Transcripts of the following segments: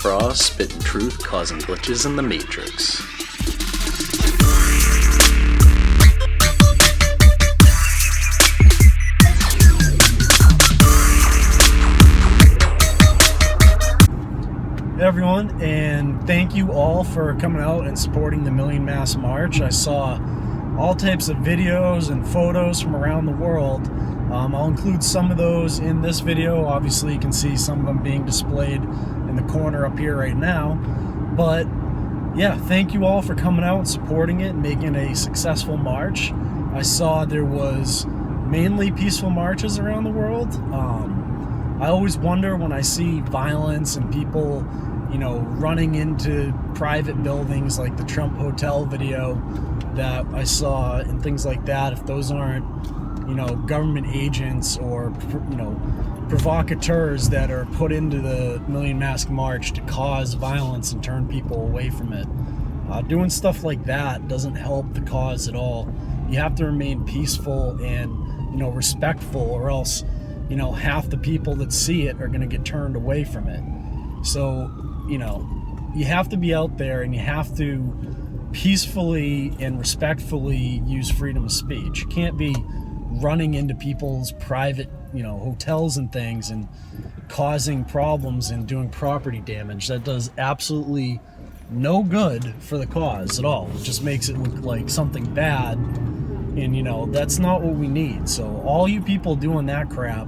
Frost, spitting truth, causing glitches in the Matrix. Hey everyone, and thank you all for coming out and supporting the Million Mass March. I saw all types of videos and photos from around the world. I'll include some of those in this video. Obviously you can see some of them being displayed in the corner up here right now. But yeah, thank you all for coming out and supporting it and making a successful march. I saw there was mainly peaceful marches around the world. I always wonder when I see violence and people, you know, running into private buildings like the Trump Hotel video that I saw and things like that, if those aren't, you know, government agents or, you know, provocateurs that are put into the Million Mask March to cause violence and turn people away from it. Doing stuff like that doesn't help the cause at all. You have to remain peaceful and, you know, respectful, or else, you know, half the people that see it are going to get turned away from it. So, you know, you have to be out there and you have to peacefully and respectfully use freedom of speech. You can't be running into people's private, you know, hotels and things and causing problems and doing property damage. That does absolutely no good for the cause at all. It just makes it look like something bad, and, you know, that's not what we need. So all you people doing that crap,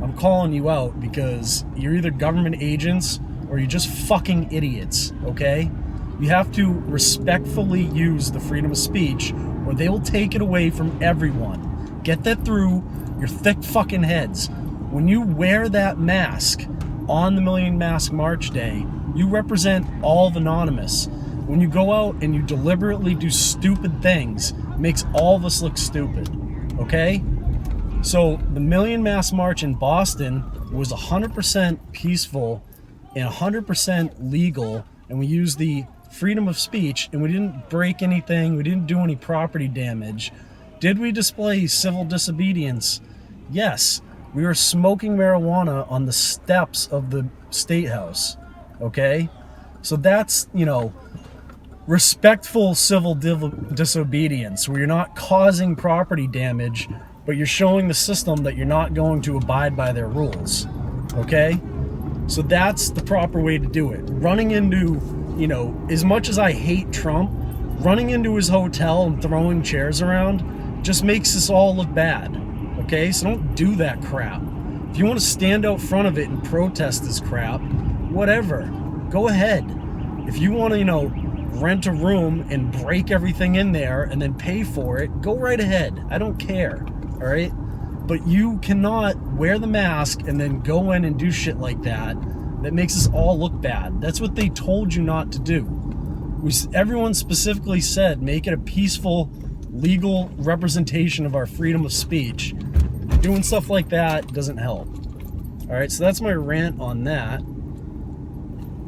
I'm calling you out, because you're either government agents or you're just fucking idiots, okay? You have to respectfully use the freedom of speech, or they will take it away from everyone. Get that through your thick fucking heads. When you wear that mask on the Million Mask March Day, you represent all of Anonymous. When you go out and you deliberately do stupid things, it makes all of us look stupid, okay? So the Million Mask March in Boston was 100% peaceful and 100% legal, and we used the freedom of speech, and we didn't break anything, we didn't do any property damage. Did we display civil disobedience? Yes. We were smoking marijuana on the steps of the State House, okay? So that's, you know, respectful civil disobedience, where you're not causing property damage, but you're showing the system that you're not going to abide by their rules, okay? So that's the proper way to do it. Running into, you know, as much as I hate Trump, running into his hotel and throwing chairs around just makes us all look bad, okay? So don't do that crap. If you want to stand out front of it and protest this crap, whatever, go ahead. If you want to, you know, rent a room and break everything in there and then pay for it, go right ahead. I don't care, all right? But you cannot wear the mask and then go in and do shit like that. That makes us all look bad. That's what they told you not to do. Everyone specifically said, make it a peaceful, legal representation of our freedom of speech. Doing stuff like that doesn't help. All right, so that's my rant on that.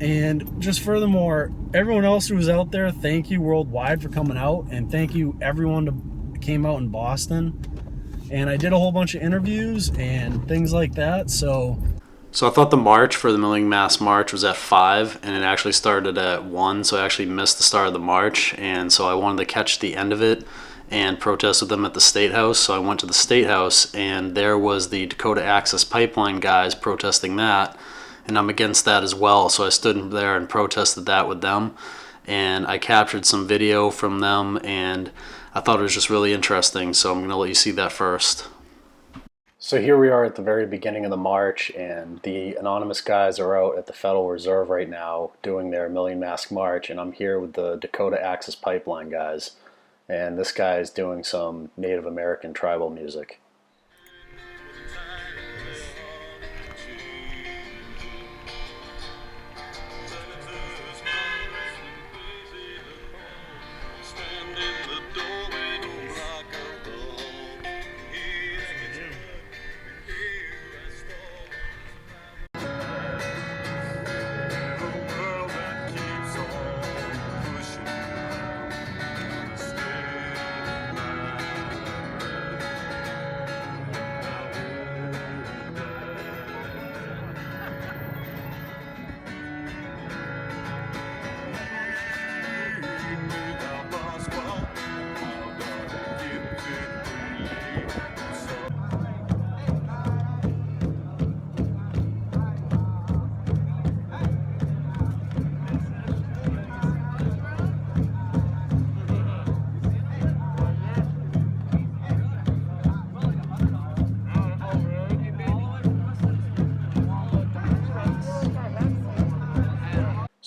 And just furthermore, everyone else who was out there, thank you worldwide for coming out, and thank you everyone who came out in Boston. And I did a whole bunch of interviews and things like that. So I thought the march for the Million Mass March was at 5, and it actually started at 1, so I actually missed the start of the march, and so I wanted to catch the end of it and protest with them at the State House. So I went to the State House, and there was the Dakota Access Pipeline guys protesting that, and I'm against that as well. So I stood there and protested that with them, and I captured some video from them, and I thought it was just really interesting, so I'm going to let you see that first. So here we are at the very beginning of the march, and the Anonymous guys are out at the Federal Reserve right now doing their Million Mask March, and I'm here with the Dakota Access Pipeline guys. And this guy is doing some Native American tribal music.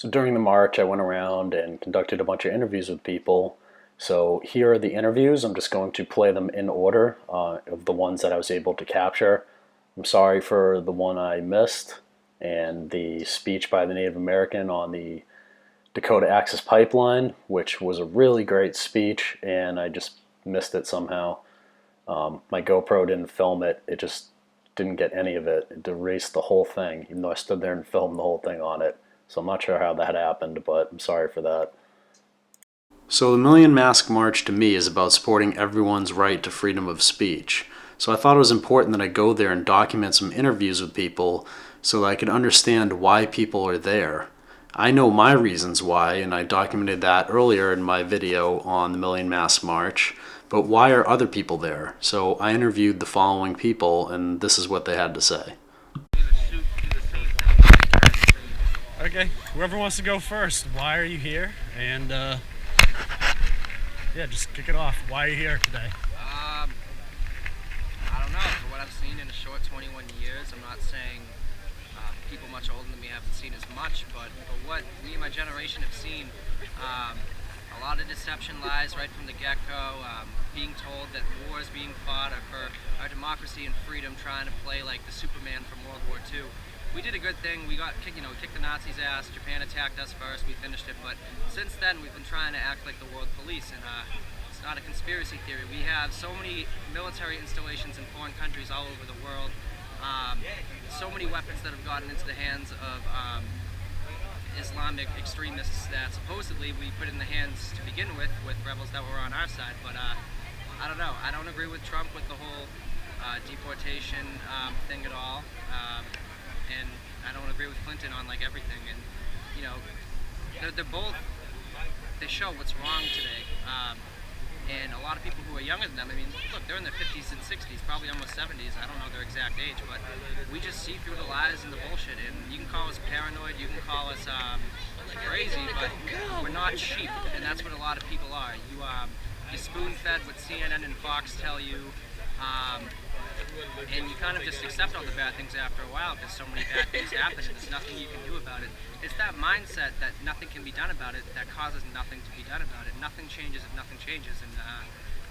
So during the march, I went around and conducted a bunch of interviews with people. So here are the interviews. I'm just going to play them in order of the ones that I was able to capture. I'm sorry for the one I missed and the speech by the Native American on the Dakota Access Pipeline, which was a really great speech, and I just missed it somehow. My GoPro didn't film it. It just didn't get any of it. It erased the whole thing, even though I stood there and filmed the whole thing on it. So I'm not sure how that happened, but I'm sorry for that. So the Million Mask March to me is about supporting everyone's right to freedom of speech. So I thought it was important that I go there and document some interviews with people so that I could understand why people are there. I know my reasons why, and I documented that earlier in my video on the Million Mask March, but why are other people there? So I interviewed the following people, and this is what they had to say. Okay, whoever wants to go first, why are you here? And yeah, just kick it off. Why are you here today? I don't know. For what I've seen in a short 21 years, I'm not saying people much older than me haven't seen as much, but for what me and my generation have seen, a lot of deception lies right from the get-go. Being told that war is being fought for our democracy and freedom, trying to play like the Superman from World War II. We did a good thing. We kicked the Nazis' ass. Japan attacked us first. We finished it. But since then, we've been trying to act like the world police. And it's not a conspiracy theory. We have so many military installations in foreign countries all over the world. So many weapons that have gotten into the hands of Islamic extremists that supposedly we put in the hands to begin with rebels that were on our side. But I don't know. I don't agree with Trump with the whole deportation thing at all. And I don't agree with Clinton on like everything, and you know, they're both, they show what's wrong today, and a lot of people who are younger than them, I mean, look, they're in their 50s and 60s, probably almost 70s, I don't know their exact age, but we just see through the lies and the bullshit, and you can call us paranoid, you can call us crazy, but we're not sheep, and that's what a lot of people are. You're spoon-fed what CNN and Fox tell you, and you kind of just accept all the bad things after a while because so many bad things happen and there's nothing you can do about it. It's that mindset that nothing can be done about it that causes nothing to be done about it. Nothing changes if nothing changes. And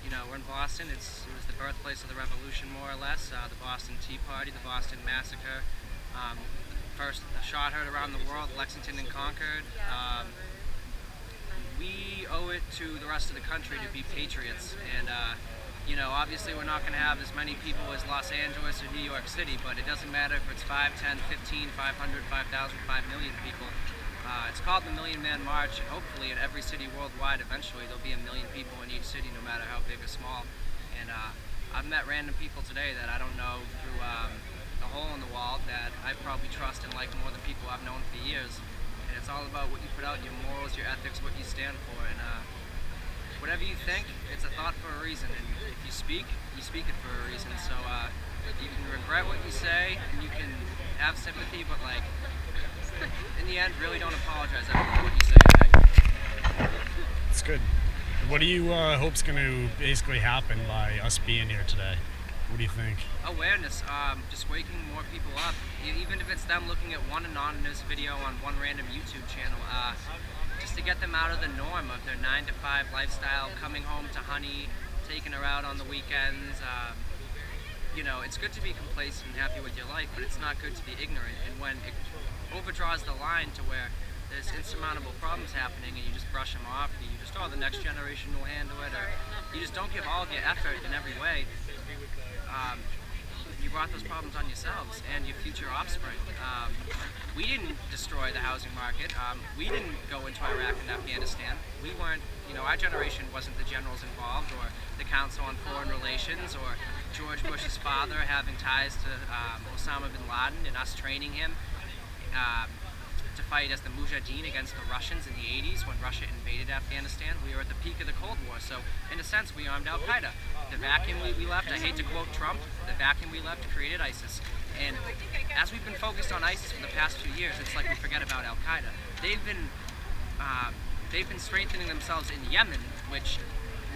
you know, we're in Boston. It was the birthplace of the revolution, more or less. The Boston Tea Party, the Boston Massacre. First shot heard around the world, Lexington and Concord. We owe it to the rest of the country to be patriots. And you know, obviously we're not going to have as many people as Los Angeles or New York City, but it doesn't matter if it's 5, 10, 15, 500, 5,000, 5 million people. It's called the Million Man March, and hopefully in every city worldwide eventually there'll be 1 million people in each city, no matter how big or small. And I've met random people today that I don't know through a hole in the wall that I probably trust and like more than people I've known for years. And it's all about what you put out, your morals, your ethics, what you stand for. And whatever you think, it's a thought for a reason, and if you speak it for a reason. So you can regret what you say, and you can have sympathy, but like, in the end, really don't apologize for what you say. Right? It's good. What do you hope's going to basically happen by us being here today? What do you think? Awareness, just waking more people up, even if it's them looking at one anonymous video on one random YouTube channel. Just to get them out of the norm of their 9-to-5 lifestyle, coming home to honey, taking her out on the weekends. You know, it's good to be complacent and happy with your life, but it's not good to be ignorant. And when it overdraws the line to where there's insurmountable problems happening and you just brush them off, and you just, oh, the next generation will handle it, or you just don't give all of your effort in every way, you brought those problems on yourselves and your future offspring. We didn't destroy the housing market. We didn't go into Iraq and Afghanistan. We weren't, you know, our generation wasn't the generals involved, or the Council on Foreign Relations, or George Bush's father having ties to Osama bin Laden and us training him to fight as the Mujahideen against the Russians in the 80s when Russia invaded Afghanistan. We were at the peak of the Cold War, so in a sense we armed Al-Qaeda. The vacuum we left, I hate to quote Trump, the vacuum we left created ISIS. And as we've been focused on ISIS for the past few years, it's like we forget about Al-Qaeda. They've been strengthening themselves in Yemen, which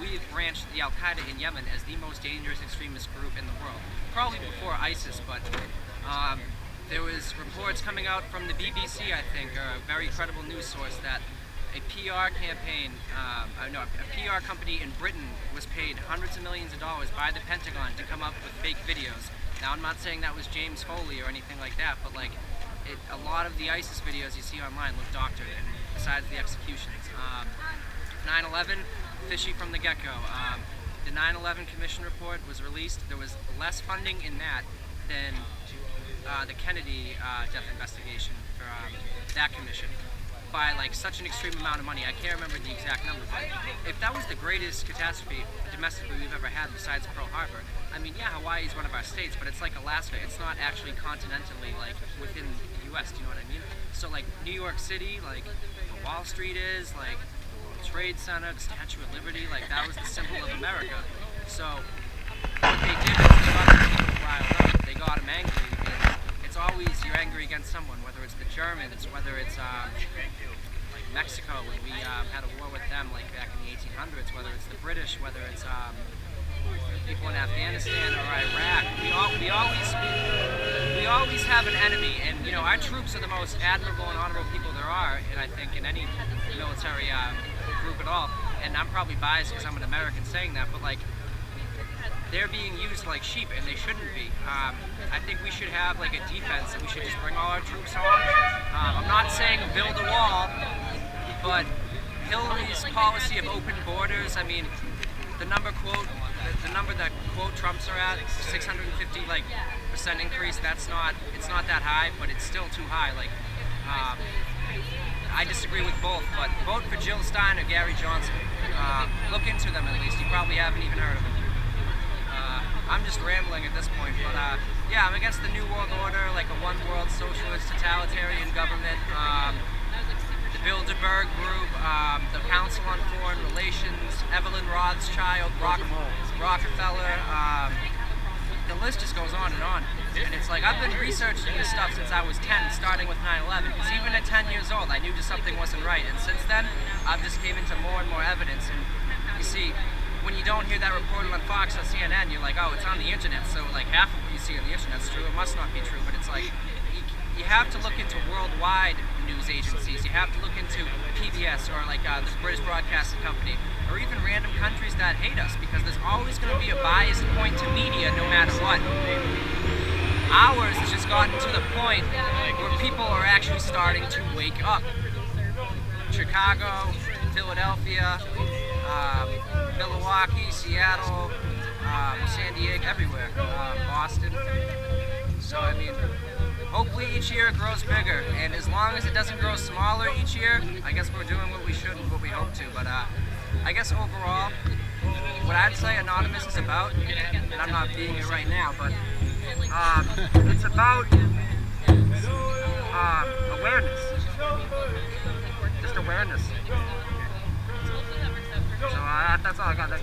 we've ranked the Al-Qaeda in Yemen as the most dangerous extremist group in the world. Probably before ISIS, but there was reports coming out from the BBC, I think, or a very credible news source, that a PR campaign, a PR company in Britain was paid hundreds of millions of dollars by the Pentagon to come up with fake videos. Now, I'm not saying that was James Foley or anything like that, but like, a lot of the ISIS videos you see online look doctored, and besides the executions. 9/11, fishy from the get-go. The 9/11 Commission report was released. There was less funding in that than the Kennedy death investigation for that commission, by like such an extreme amount of money. I can't remember the exact number, but if that was the greatest catastrophe domestically we've ever had besides Pearl Harbor, I mean, yeah, Hawaii is one of our states, but it's like Alaska. It's not actually continentally like within the U.S. Do you know what I mean? So like New York City, like where Wall Street is, like the World Trade Center, the Statue of Liberty, like that was the symbol of America. So what they did was they got the people riled up. They got them angry, and it's always you're angry against someone, whether it's the Germans, whether it's like Mexico when we had a war with them like back in the 1800s, whether it's the British, whether it's people in Afghanistan or Iraq. We always have an enemy, and you know our troops are the most admirable and honorable people there are, and I think in any military group at all. And I'm probably biased because I'm an American saying that, but like they're being used like sheep, and they shouldn't be. I think we should have like a defense, and we should just bring all our troops home. I'm not saying build a wall, but Hillary's policy of open borders, I mean, the number that quote Trumps are at, 650 like % increase, it's not that high, but it's still too high. Like, I disagree with both, but vote for Jill Stein or Gary Johnson. Look into them at least. You probably haven't even heard of them. I'm just rambling at this point, but yeah, I'm against the New World Order, like a one-world socialist totalitarian government. The Bilderberg Group, the Council on Foreign Relations, Evelyn Rothschild, Rockefeller. The list just goes on, and it's like I've been researching this stuff since I was 10, starting with 9/11. Because even at 10 years old, I knew just something wasn't right, and since then, I've just came into more and more evidence. And you see, when you don't hear that reported on Fox or CNN, you're like, oh, it's on the internet, so like half of what you see on the internet's true. It must not be true, but it's like you have to look into worldwide news agencies. You have to look into PBS or like this British Broadcasting Company, or even random countries that hate us, because there's always going to be a biased point to media no matter what. Ours has just gotten to the point where people are actually starting to wake up. Chicago, Philadelphia, Milwaukee, Seattle, San Diego, everywhere, Boston. So I mean, hopefully each year it grows bigger, and as long as it doesn't grow smaller each year, I guess we're doing what we should and what we hope to. But I guess overall, what I'd say Anonymous is about, and I'm not being it right now, but it's about awareness. Just awareness. So that's all I got. All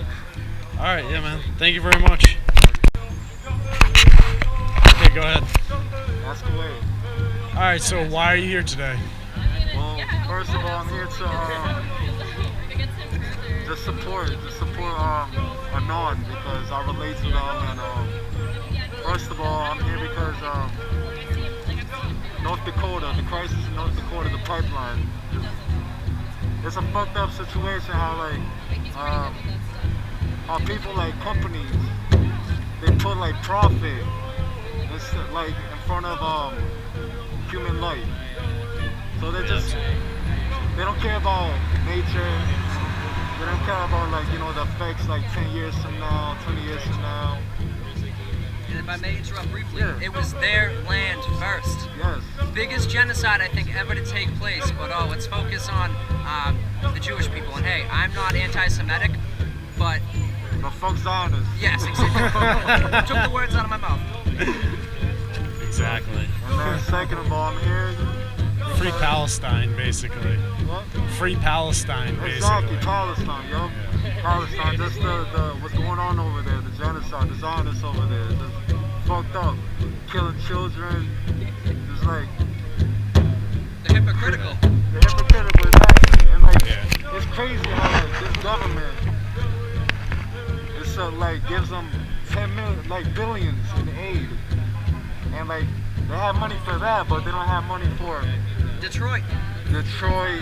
right, yeah, man. Thank you very much. Okay, go ahead. Ask away. All right, so why are you here today? Well, first of all, I'm here to support Anon, because I relate to them, and first of all, I'm here because North Dakota, the crisis in North Dakota, the pipeline. It's a fucked up situation how people like companies, they put like profit like in front of human life. So they don't care about nature. They don't care about the effects like 10 years from now, 20 years from now. And if I may interrupt briefly, it was their land first. Yes. Biggest genocide I think ever to take place, but let's focus on the Jewish people. And hey, I'm not anti-Semitic, but fuck Zionists. Yes, exactly. Took the words out of my mouth. Exactly. And then second of all, I'm here. Free Palestine, basically. What? Free Palestine, basically. Exactly, Palestine, yo. Yeah. Palestine, that's what's going on over there, the genocide, the Zionists over there. Just fucked up. Killing children. Just like. The hypocritical. The hypocritical, exactly. And it's crazy how this government gives them 10 million, billions in aid. And They have money for that, but they don't have money for Detroit. Detroit,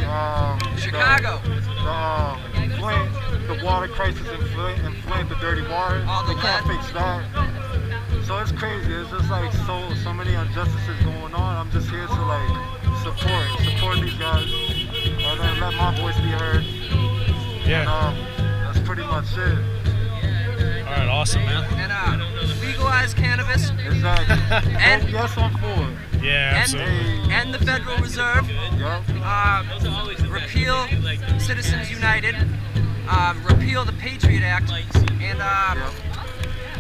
Chicago. the Flint, the water crisis in Flint, the dirty water. All the They can't lead. fix that. So it's crazy. It's just like so many injustices going on. I'm just here to like support these guys, and then let my voice be heard. Yeah. And that's pretty much it. All right, awesome, man. And legalize cannabis. Exactly. And- yes, I'm for it. Yeah, absolutely. And the Federal Reserve. Yup. Repeal Citizens United. Repeal the Patriot Act. And Yup.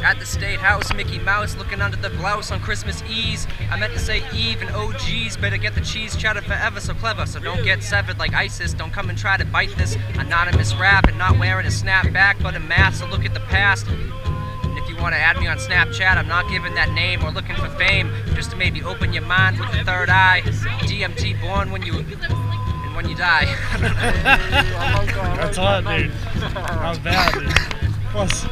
at the State House, Mickey Mouse looking under the blouse on Christmas Eve. I meant to say Eve and OGs, better get the cheese cheddar forever so clever, so don't get severed like ISIS. Don't come and try to bite this anonymous rap and not wearing a snapback but a mask, so look at the past. And if you want to add me on Snapchat, I'm not giving that name or looking for fame, just to maybe open your mind with the third eye. DMT born when you die. I like that. That's hot, dude. Not bad, dude. Plus,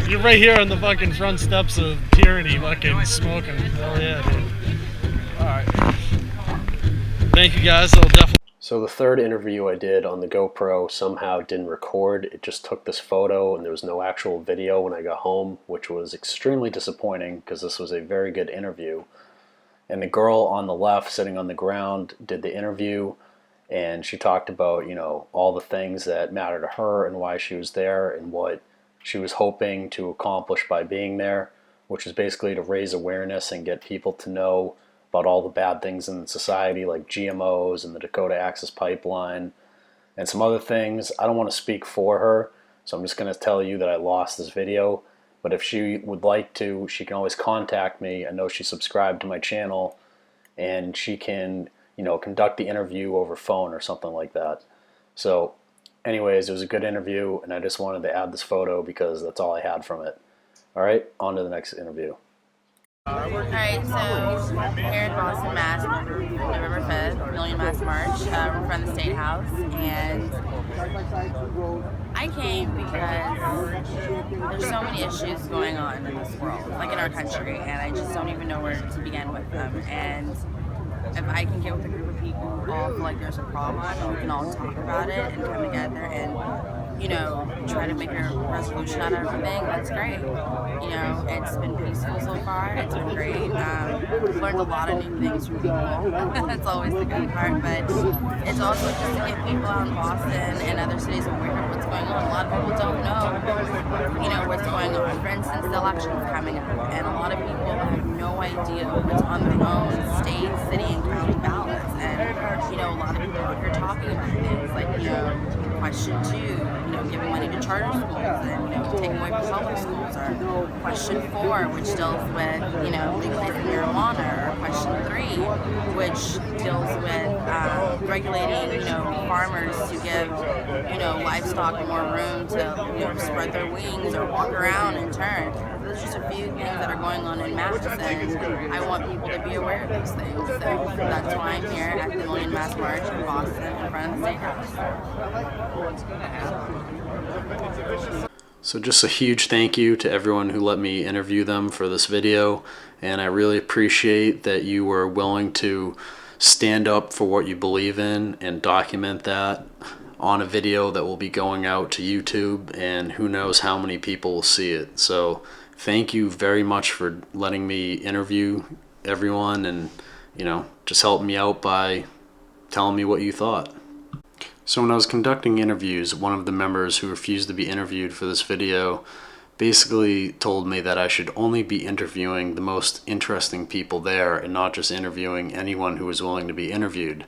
you're right here on the fucking front steps of Tyranny, fucking smoking. Hell yeah, dude. Alright. Thank you guys. I'll definitely. So the third interview I did on the GoPro somehow didn't record. It just took this photo and there was no actual video when I got home, which was extremely disappointing because this was a very good interview. And the girl on the left sitting on the ground did the interview, and she talked about, you know, all the things that matter to her and why she was there and what she was hoping to accomplish by being there, which was basically to raise awareness and get people to know about all the bad things in society, like GMOs and the Dakota Access Pipeline and some other things. I don't want to speak for her, so I'm just going to tell you that I lost this video. But if she would like to, she can always contact me. I know she's subscribed to my channel, and she can, you know, conduct the interview over phone or something like that. So anyways, it was a good interview, and I just wanted to add this photo because that's all I had from it. All right, on to the next interview. Alright, so here in Boston, Mass, November 5th, Million Mass March, we're from the State House, and I came because there's so many issues going on in this world, like in our country, and I just don't even know where to begin with them. And if I can get with a group of people who all feel like there's a problem, we can all talk about it and come together and, you know, try to make a resolution out of everything, that's great. You know, it's been peaceful so far, it's been great. Learned a lot of new things from people. That's always the good part, but it's also just to get people out in Boston and other cities aware of what's going on. A lot of people don't know, you know, what's going on. For instance, the election's coming up, and a lot of people have no idea what's on their own state, city, and county ballots. And, you know, a lot of people are here talking about things like, you know, question 2, you know, giving money to charter schools and, you know, taking away from public schools, or question 4, which deals with, you know, legalizing marijuana, or question 3, which deals with regulating, you know, farmers to give, you know, livestock more room to, you know, spread their wings or walk around and turn. There's just a few things that are going on in Mass, and I want people to be aware of those things. So that's why I'm here at the Million Mass March in Boston in front of the State House. So just a huge thank you to everyone who let me interview them for this video, and I really appreciate that you were willing to stand up for what you believe in and document that on a video that will be going out to YouTube, and who knows how many people will see it. So thank you very much for letting me interview everyone, and, you know, just helping me out by telling me what you thought. So when I was conducting interviews, one of the members who refused to be interviewed for this video basically told me that I should only be interviewing the most interesting people there and not just interviewing anyone who was willing to be interviewed.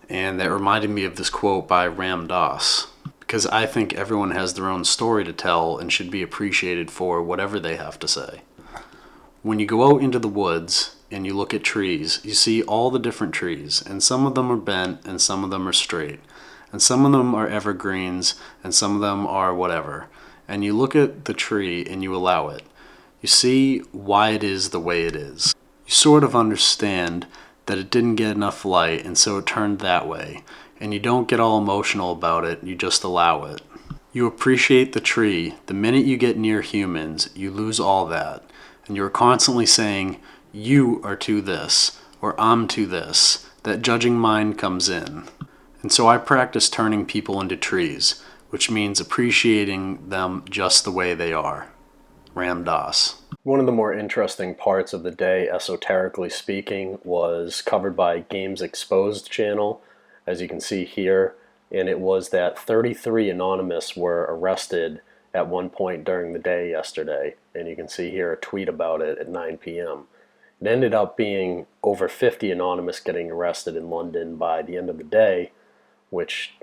And that reminded me of this quote by Ram Dass, because I think everyone has their own story to tell and should be appreciated for whatever they have to say. When you go out into the woods and you look at trees, you see all the different trees, and some of them are bent and some of them are straight, and some of them are evergreens and some of them are whatever. And you look at the tree and you allow it. You see why it is the way it is. You sort of understand that it didn't get enough light and so it turned that way, and you don't get all emotional about it, you just allow it. You appreciate the tree. The minute you get near humans, you lose all that, and you're constantly saying, you are to this, or I'm to this, that judging mind comes in. And so I practice turning people into trees, which means appreciating them just the way they are. Ram Dass. One of the more interesting parts of the day, esoterically speaking, was covered by Games Exposed channel, as you can see here, and it was that 33 anonymous were arrested at one point during the day yesterday, and you can see here a tweet about it at 9 p.m. It ended up being over 50 anonymous getting arrested in London by the end of the day, which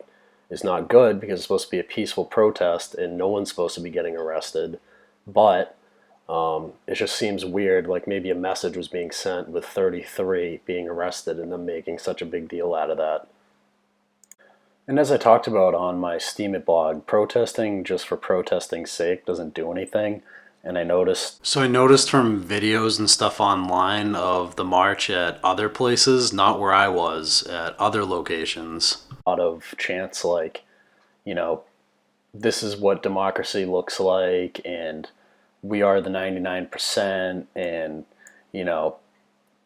is not good because it's supposed to be a peaceful protest and no one's supposed to be getting arrested, but it just seems weird, like maybe a message was being sent with 33 being arrested and them making such a big deal out of that. And as I talked about on my Steam It blog, protesting just for protesting's sake doesn't do anything. And I noticed from videos and stuff online of the march at other places, not where I was, at other locations, a lot of chants like, you know, this is what democracy looks like, and we are the 99%, and, you know,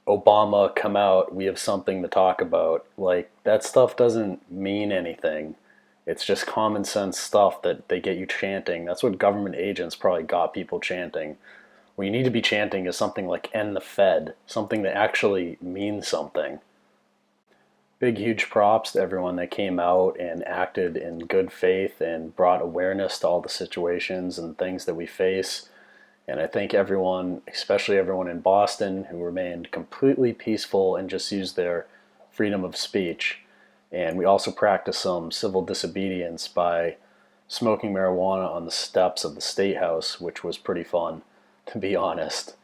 Obama, come out, we have something to talk about. Like, that stuff doesn't mean anything. It's just common sense stuff that they get you chanting. That's what government agents probably got people chanting. What you need to be chanting is something like end the Fed, something that actually means something. Big, huge props to everyone that came out and acted in good faith and brought awareness to all the situations and things that we face. And I think everyone, especially everyone in Boston, who remained completely peaceful and just used their freedom of speech. And we also practiced some civil disobedience by smoking marijuana on the steps of the State House, which was pretty fun, to be honest.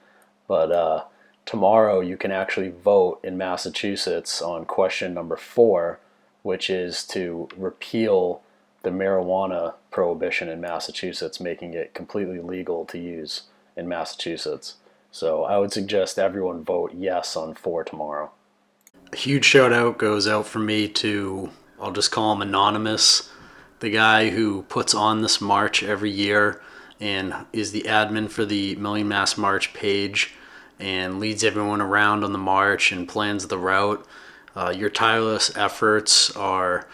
But tomorrow you can actually vote in Massachusetts on question number 4, which is to repeal the marijuana prohibition in Massachusetts, making it completely legal to use in Massachusetts. So I would suggest everyone vote yes on 4 tomorrow. A huge shout out goes out for me to, I'll just call him Anonymous, the guy who puts on this march every year and is the admin for the Million Mass March page and leads everyone around on the march and plans the route. Your tireless efforts are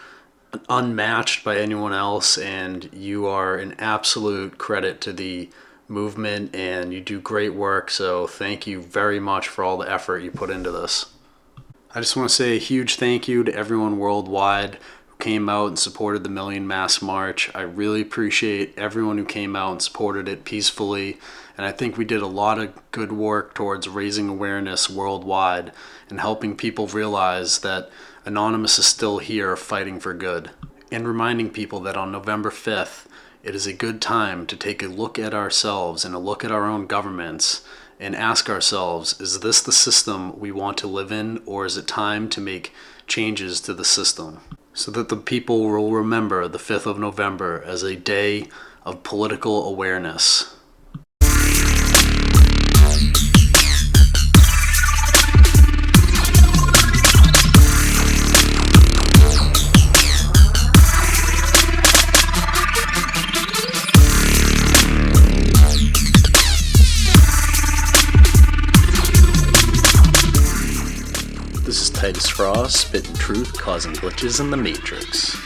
unmatched by anyone else, and you are an absolute credit to the movement, and you do great work, so thank you very much for all the effort you put into this. I just want to say a huge thank you to everyone worldwide who came out and supported the Million Mass March. I really appreciate everyone who came out and supported it peacefully, and I think we did a lot of good work towards raising awareness worldwide and helping people realize that Anonymous is still here fighting for good, and reminding people that on November 5th, it is a good time to take a look at ourselves and a look at our own governments and ask ourselves, is this the system we want to live in, or is it time to make changes to the system? So that the people will remember the 5th of November as a day of political awareness. This is Titus Frost, spitting truth, causing glitches in the Matrix.